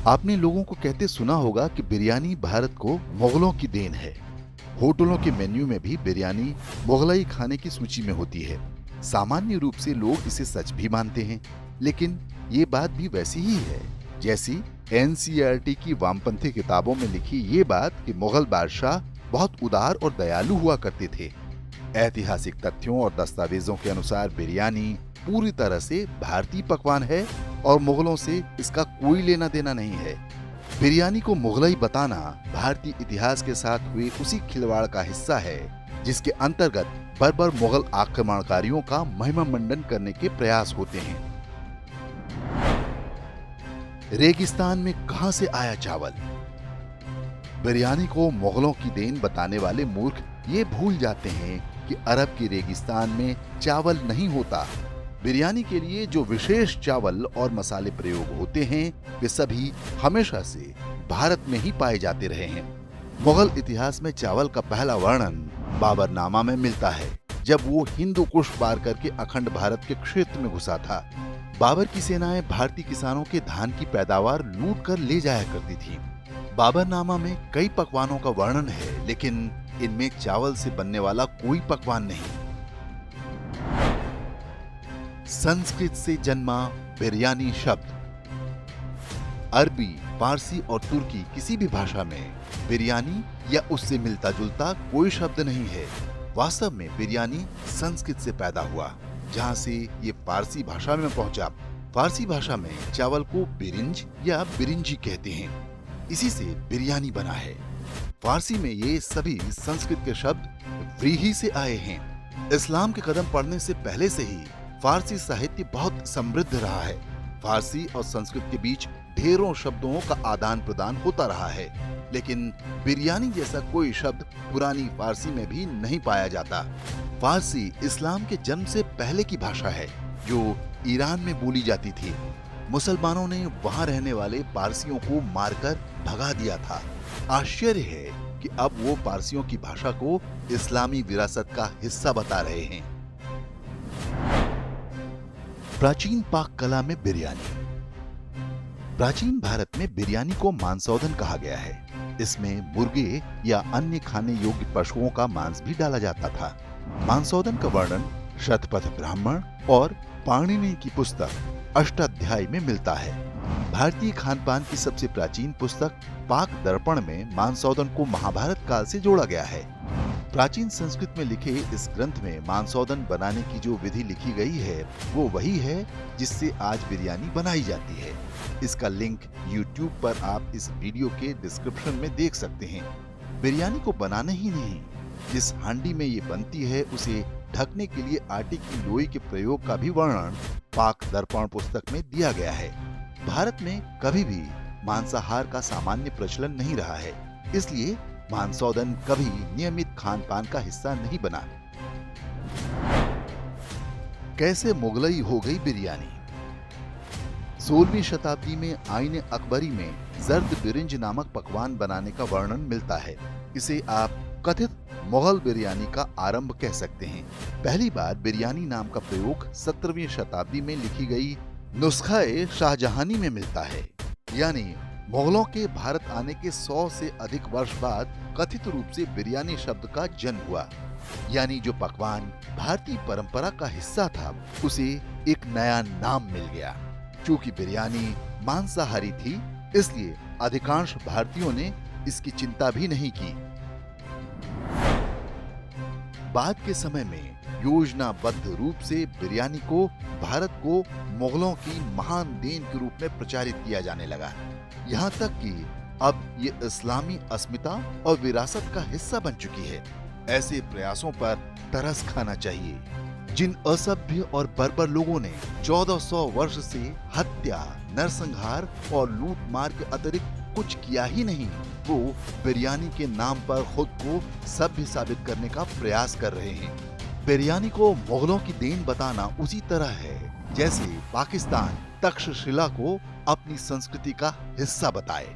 आपने लोगों को कहते सुना होगा कि बिरयानी भारत को मुगलों की देन है। होटलों के मेन्यू में भी बिरयानी मुगलई खाने की सूची में होती है। सामान्य रूप से लोग इसे सच भी मानते हैं, लेकिन ये बात भी वैसी ही है जैसी एनसीईआरटी की वामपंथी किताबों में लिखी ये बात कि मुगल बादशाह बहुत उदार और दयालु हुआ करते थे। ऐतिहासिक तथ्यों और दस्तावेजों के अनुसार बिरयानी पूरी तरह से भारतीय पकवान है और मुगलों से इसका कोई लेना देना नहीं है। बिरयानी को मुगलई बताना भारतीय इतिहास के साथ हुए उसी खिलवाड़ का हिस्सा है जिसके अंतर्गत बर्बर मुगल आक्रमणकारियों का महिमा मंडन करने के प्रयास होते हैं। रेगिस्तान में कहां से आया चावल? बिरयानी को मुगलों की देन बताने वाले मूर्ख ये भूल जाते हैं कि अरब के रेगिस्तान में चावल नहीं होता। बिरयानी के लिए जो विशेष चावल और मसाले प्रयोग होते हैं वे सभी हमेशा से भारत में ही पाए जाते रहे हैं। मुगल इतिहास में चावल का पहला वर्णन बाबरनामा में मिलता है, जब वो हिंदू कुश पार करके अखंड भारत के क्षेत्र में घुसा था। बाबर की सेनाएं भारतीय किसानों के धान की पैदावार लूट कर ले जाया करती थी। बाबरनामा में कई पकवानों का वर्णन है, लेकिन इनमें चावल से बनने वाला कोई पकवान नहीं। संस्कृत से जन्मा बिरयानी शब्द। अरबी, फारसी और तुर्की किसी भी भाषा में बिरयानी या उससे मिलता जुलता कोई शब्द नहीं है। वास्तव में बिरयानी संस्कृत से पैदा हुआ, जहां से ये फारसी भाषा में पहुंचा। फारसी भाषा में चावल को बिरिंज या बिरिंजी कहते हैं, इसी से बिरयानी बना है। फारसी में ये सभी संस्कृत के शब्द व्रीहि से आए हैं। इस्लाम के कदम पड़ने से पहले से ही फारसी साहित्य बहुत समृद्ध रहा है। फारसी और संस्कृत के बीच ढेरों शब्दों का आदान प्रदान होता रहा है, लेकिन बिरयानी जैसा कोई शब्द पुरानी फारसी में भी नहीं पाया जाता। फारसी इस्लाम के जन्म से पहले की भाषा है, जो ईरान में बोली जाती थी। मुसलमानों ने वहां रहने वाले पारसियों को मारकर भगा दिया था। आश्चर्य है कि अब वो पारसियों की भाषा को इस्लामी विरासत का हिस्सा बता रहे हैं। प्राचीन पाक कला में बिरयानी। प्राचीन भारत में बिरयानी को मांसौधन कहा गया है। इसमें मुर्गे या अन्य खाने योग्य पशुओं का मांस भी डाला जाता था। मांसौधन का वर्णन शतपथ ब्राह्मण और पाणिनि की पुस्तक अष्टाध्यायी में मिलता है। भारतीय खान पान की सबसे प्राचीन पुस्तक पाक दर्पण में मांसौधन को महाभारत काल से जोड़ा गया है। प्राचीन संस्कृत में लिखे इस ग्रंथ में मांसौधन बनाने की जो विधि लिखी गई है वो वही है जिससे आज बिरयानी बनाई जाती है। इसका लिंक YouTube पर आप इस वीडियो के डिस्क्रिप्शन में देख सकते हैं। बिरयानी को बनाना ही नहीं, जिस हांडी में ये बनती है उसे ढकने के लिए आटे की लोई के प्रयोग का भी वर्णन पाक दर्पण पुस्तक में दिया गया है। भारत में कभी भी मांसाहार का सामान्य प्रचलन नहीं रहा है, इसलिए मांसौधन कभी नियमित खान पान का हिस्सा नहीं बना। कैसे मुगलई हो गई बिरयानी? 16वीं शताब्दी में आईने अकबरी में जर्द बिरिंज नामक पकवान बनाने का वर्णन मिलता है। इसे आप कथित मुगल बिरयानी का आरंभ कह सकते हैं। पहली बार बिरयानी नाम का प्रयोग 17वीं शताब्दी में लिखी गई नुस्खा-ए शाहजहानी में मिलता है, यानी मुगलों के भारत आने के 100 से अधिक वर्ष बाद कथित रूप से बिरयानी शब्द का जन्म हुआ। यानी जो पकवान भारतीय परंपरा का हिस्सा था उसे एक नया नाम मिल गया। चूंकि बिरयानी मांसाहारी थी, इसलिए अधिकांश भारतीयों ने इसकी चिंता भी नहीं की। बाद के समय में योजनाबद्ध रूप से बिरयानी को भारत को मुगलों की महान देन के रूप में प्रचारित किया जाने लगा, यहाँ तक कि अब ये इस्लामी अस्मिता और विरासत का हिस्सा बन चुकी है। ऐसे प्रयासों पर तरस खाना चाहिए। जिन असभ्य और बर्बर लोगों ने 1400 वर्ष से हत्या, नरसंहार और लूट मार के अतिरिक्त कुछ किया ही नहीं, वो बिरयानी के नाम पर खुद को सभ्य साबित करने का प्रयास कर रहे हैं। बिरयानी को मुगलों की देन बताना उसी तरह है जैसे पाकिस्तान तक्षशिला को अपनी संस्कृति का हिस्सा बताए।